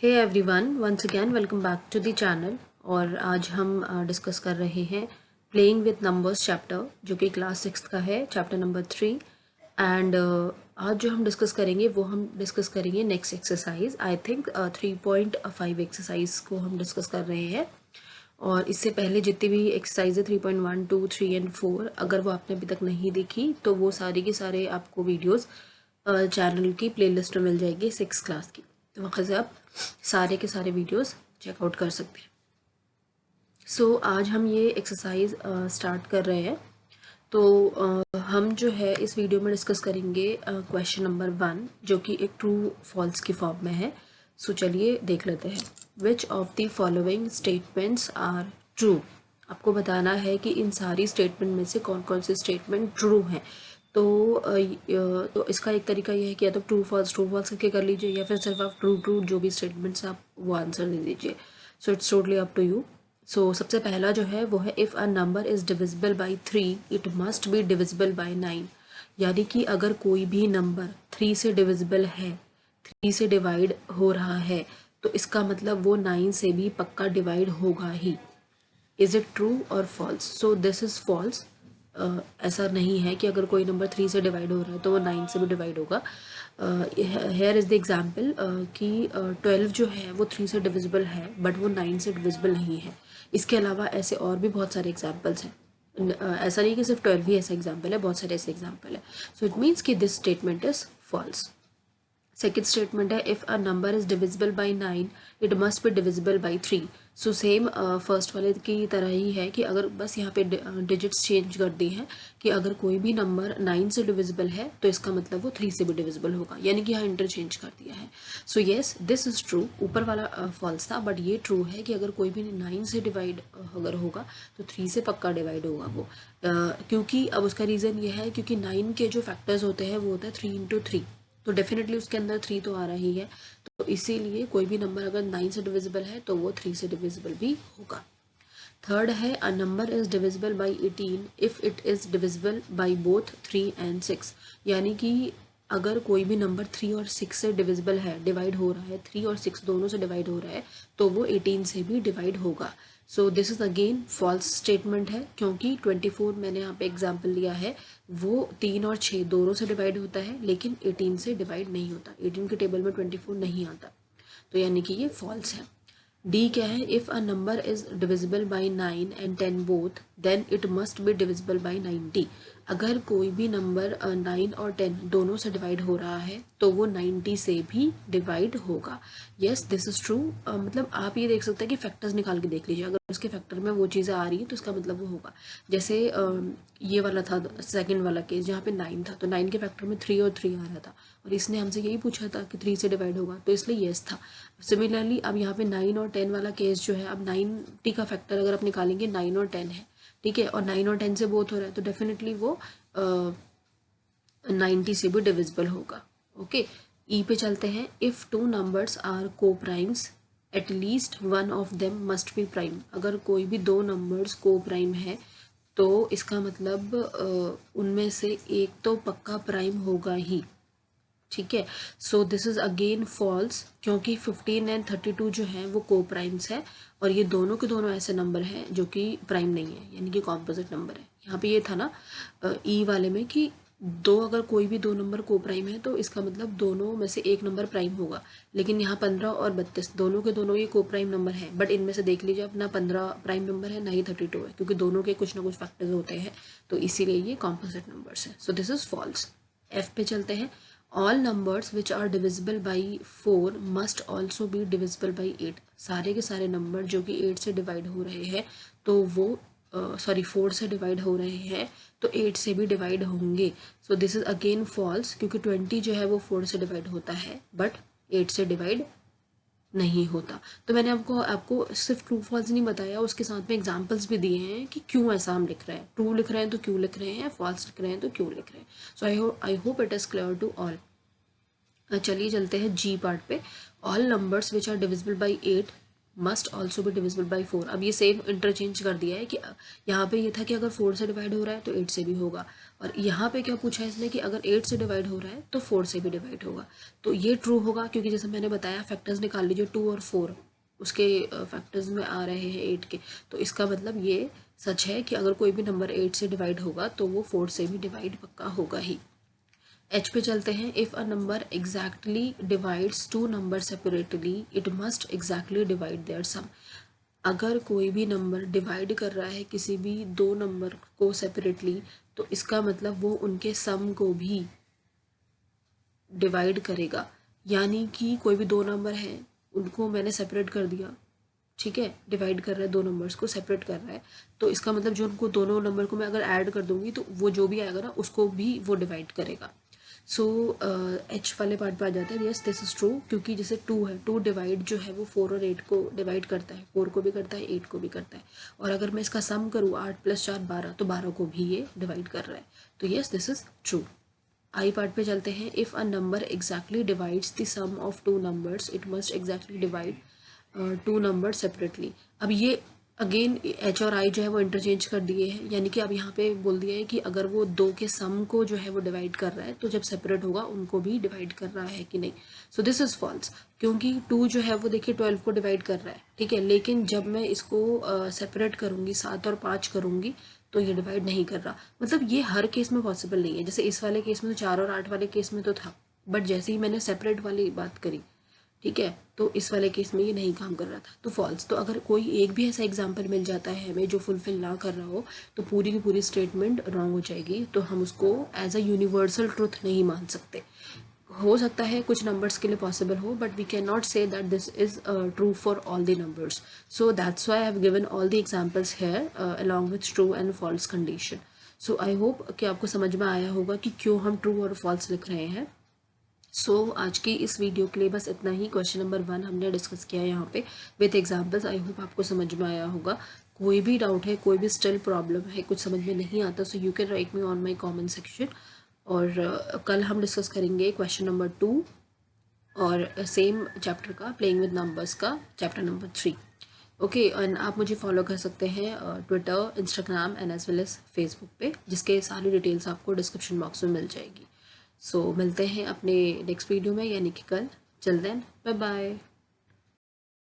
Hey everyone, once again welcome back to the channel. और आज हम डिस्कस कर रहे हैं प्लेइंग विद नंबर्स चैप्टर, जो कि क्लास 6 का है, चैप्टर नंबर 3। एंड आज जो हम डिस्कस करेंगे वो हम डिस्कस करेंगे next exercise. I think 3.5 exercise को हम डिस्कस कर रहे हैं। और इससे पहले जितनी भी एक्सरसाइज है 3.1, 2, 3 एंड 4, अगर वो आपने अभी तक नहीं देखी तो वो सारी की सारे आपको वीडियोज़ चैनल की प्लेलिस्ट में मिल जाएगी 6 क्लास की। तो वहाँ से आप सारे के सारे वीडियोस चेकआउट कर सकते हैं। सो आज हम ये एक्सरसाइज स्टार्ट कर रहे हैं। तो हम जो है इस वीडियो में डिस्कस करेंगे क्वेश्चन नंबर 1, जो कि एक ट्रू फॉल्स की फॉर्म में है। सो चलिए देख लेते हैं। Which of the following statements are true. आपको बताना है कि इन सारी स्टेटमेंट में से कौन कौन से स्टेटमेंट ट्रू हैं। तो इसका एक तरीका यह है कि या तो ट्रू फॉल्स करके कर लीजिए, या फिर सिर्फ आप ट्रू ट्रू जो भी स्टेटमेंट्स आप वो आंसर दे दीजिए। So it's totally up to you. So सबसे पहला जो है वो है if a number is divisible by 3 it must be divisible by 9। यानी कि अगर कोई भी नंबर 3 से डिविजिबल है, 3 से डिवाइड हो रहा है, तो इसका मतलब वो 9 से भी पक्का डिवाइड होगा ही। इज़ इट ट्रू और false? So this is false. ऐसा नहीं है कि अगर कोई नंबर 3 से डिवाइड हो रहा है तो वो 9 से भी डिवाइड होगा। हेयर इज़ द एग्जाम्पल कि 12 जो है वो 3 से डिविजिबल है, बट वो 9 से डिविजिबल नहीं है। इसके अलावा ऐसे और भी बहुत सारे एग्जाम्पल्स हैं। ऐसा नहीं कि सिर्फ 12 ही ऐसा एग्जाम्पल है, बहुत सारे ऐसे एग्जाम्पल है। सो इट मीन्स कि this statement is false. Second statement है if a number is divisible by 9 it must be divisible by 3। So same first वाले की तरह ही है कि अगर बस यहाँ पे डिजिट्स चेंज कर दी हैं कि अगर कोई भी नंबर 9 से डिविजिबल है तो इसका मतलब वो 3 से भी डिविजिबल होगा, यानी कि यहाँ इंटरचेंज कर दिया है। So yes, this is true. ऊपर वाला फॉल्स था, बट ये ट्रू है कि अगर कोई भी 9 से डिवाइड अगर होगा तो 3 से पक्का डिवाइड होगा वो। क्योंकि अब उसका रीज़न ये है क्योंकि 9 के जो फैक्टर्स होते हैं वो होता है 3 इंटू 3, तो डेफिनेटली उसके अंदर 3 तो आ रहा ही है। तो इसीलिए कोई भी नंबर अगर 9 से डिविजिबल है तो वो 3 से डिविजिबल भी होगा। थर्ड है अ number is divisible by 18 if it is divisible by both 3 and 6। यानी कि अगर कोई भी नंबर 3 और 6 से डिविजिबल है, डिवाइड हो रहा है, 3 और 6 दोनों से डिवाइड हो रहा है, तो वो 18 से भी डिवाइड होगा। So this is again false statement है, क्योंकि 24 मैंने यहाँ पे एग्जाम्पल लिया है, वो 3 और 6 दोनों से डिवाइड होता है, लेकिन 18 से डिवाइड नहीं होता। 18 के टेबल में 24 नहीं आता, तो यानी कि ये फॉल्स है। डी क्या है? If a number is divisible by 9 and 10 both then it must be divisible by 90। अगर कोई भी नंबर 9 और 10 दोनों से डिवाइड हो रहा है तो वो 90 से भी डिवाइड होगा। Yes, this is true. मतलब आप ये देख सकते हैं कि फैक्टर्स निकाल के देख लीजिए, अगर उसके फैक्टर में वो चीज़ें आ रही हैं तो इसका मतलब वो होगा। जैसे ये वाला था सेकंड वाला केस जहाँ पे 9 था, तो 9 के फैक्टर में 3 और 3 आ रहा था, और इसने हमसे यही पूछा था कि 3 से डिवाइड होगा, तो इसलिए येस था। सिमिलरली अब यहाँ पे 9 और 10 वाला केस जो है, अब 90 का फैक्टर अगर आप निकालेंगे 9 और 10 है, ठीक है, और 9 और 10 से बोथ हो रहा है, तो डेफिनेटली वो 90 से भी डिविजिबल होगा। ओके, ई पे चलते हैं। इफ़ टू नंबर्स आर को primes at least one of them must be prime. अगर कोई भी दो नंबर्स को प्राइम है तो इसका मतलब उनमें से एक तो पक्का प्राइम होगा ही, ठीक है। So this is again false, क्योंकि 15 एंड 32 जो हैं वो को प्राइम्स है, और ये दोनों के दोनों ऐसे नंबर हैं जो कि प्राइम नहीं है, यानी कि कॉम्पोजिट नंबर है। यहाँ पे ये था ना ई वाले में कि अगर कोई भी दो नंबर को प्राइम है तो इसका मतलब दोनों में से एक नंबर प्राइम होगा, लेकिन यहाँ 15 और 32 दोनों के दोनों ये को प्राइम नंबर है, बट इनमें से देख लीजिए अपना 15 प्राइम नंबर है, ना ही 32 है, क्योंकि दोनों के कुछ ना कुछ फैक्टर्स होते हैं, तो इसीलिए ये कॉम्पोजिट नंबर्स हैं। So this is false. F पे चलते हैं। All numbers which are divisible by 4 must also be divisible by 8। सारे के सारे नंबर जो कि 8 से डिवाइड हो रहे हैं तो वो 4 से डिवाइड हो रहे हैं तो 8 से भी डिवाइड होंगे। So this is again false, क्योंकि 20 जो है वो 4 से डिवाइड होता है, बट 8 से डिवाइड नहीं होता। तो मैंने आपको सिर्फ ट्रू फॉल्स नहीं बताया, उसके साथ में एग्जांपल्स भी दिए हैं कि क्यों ऐसा हम लिख रहे हैं। ट्रू लिख रहे हैं तो क्यों लिख रहे हैं, फॉल्स लिख रहे हैं तो क्यों लिख रहे हैं। So I hope it is clear to all. चलिए चलते हैं जी पार्ट पे। All numbers which are divisible by 8 must also be divisible by 4। अब ये सेम इंटरचेंज कर दिया है कि यहाँ पे ये था कि अगर 4 से डिवाइड हो रहा है तो 8 से भी होगा, और यहाँ पे क्या पूछा है इसने कि अगर 8 से डिवाइड हो रहा है तो 4 से भी डिवाइड होगा। तो ये ट्रू होगा क्योंकि जैसे मैंने बताया फैक्टर्स निकाल लीजिए 2 और 4 उसके फैक्टर्स में आ रहे हैं 8 के, तो इसका मतलब ये सच है कि अगर कोई भी नंबर 8 से डिवाइड होगा तो वो 4 से भी डिवाइड पक्का होगा ही। एच पे चलते हैं। If a number exactly divides two number separately it must exactly divide their sum. अगर कोई भी नंबर डिवाइड कर रहा है किसी भी दो नंबर को सेपरेटली, तो इसका मतलब वो उनके सम को भी डिवाइड करेगा। यानी कि कोई भी दो नंबर हैं उनको मैंने सेपरेट कर दिया, ठीक है, डिवाइड कर रहा है, दो नंबर्स को सेपरेट कर रहा है, तो इसका मतलब जो उनको दोनों नंबर को मैं अगर ऐड कर दूंगी तो वो जो भी आएगा ना उसको भी वो डिवाइड करेगा। सो एच वाले पार्ट पे आ जाता है। यस दिस इज ट्रू, क्योंकि जैसे 2 है, 2 डिवाइड जो है वो 4 और 8 को डिवाइड करता है, 4 को भी करता है 8 को भी करता है, और अगर मैं इसका सम करूँ 8 + 4 12, तो 12 को भी ये डिवाइड कर रहा है। तो yes this is true. I part पे चलते हैं। If a number exactly divides the sum of two numbers it must exactly divide two number separately. अब ये अगेन एच और आई जो है वो इंटरचेंज कर दिए हैं, यानी कि अब यहाँ पे बोल दिया है कि अगर वो दो के सम को जो है वो डिवाइड कर रहा है तो जब सेपरेट होगा उनको भी डिवाइड कर रहा है कि नहीं। सो दिस इज़ फॉल्स, क्योंकि 2 जो है वो देखिए 12 को डिवाइड कर रहा है, ठीक है, लेकिन जब मैं इसको सेपरेट करूँगी 7 और 5 करूँगी तो ये डिवाइड नहीं कर रहा। मतलब ये हर केस में पॉसिबल नहीं है। जैसे इस वाले केस में तो 4 और 8 वाले केस में तो था, बट जैसे ही मैंने सेपरेट वाली बात करी, ठीक है, तो इस वाले केस में ये नहीं काम कर रहा था, तो फॉल्स। तो अगर कोई एक भी ऐसा एग्जांपल मिल जाता है हमें जो फुलफिल ना कर रहा हो तो पूरी की पूरी स्टेटमेंट रॉन्ग हो जाएगी, तो हम उसको एज अ यूनिवर्सल ट्रुथ नहीं मान सकते। हो सकता है कुछ नंबर्स के लिए पॉसिबल हो, but we can not say that this is true for all the numbers. So that's why I have given all the examples here along with true and false condition. So I hope कि आपको समझ में आया होगा कि क्यों हम true और फॉल्स लिख रहे हैं। आज की इस वीडियो के लिए बस इतना ही। क्वेश्चन नंबर 1 हमने डिस्कस किया है यहाँ पे विथ एग्जांपल्स। आई होप आपको समझ में आया होगा। कोई भी डाउट है, कोई भी स्टिल प्रॉब्लम है, कुछ समझ में नहीं आता, so you can write me on my comment section. और कल हम डिस्कस करेंगे क्वेश्चन नंबर 2 और सेम चैप्टर का, प्लेइंग विद नंबर्स का, चैप्टर नंबर 3। ओके, एंड आप मुझे फॉलो कर सकते हैं Twitter, Instagram and as well as Facebook पे, जिसके सारी डिटेल्स आपको डिस्क्रिप्शन बॉक्स में मिल जाएगी। मिलते हैं अपने नेक्स्ट वीडियो में, यानी कि कल। Till then bye bye.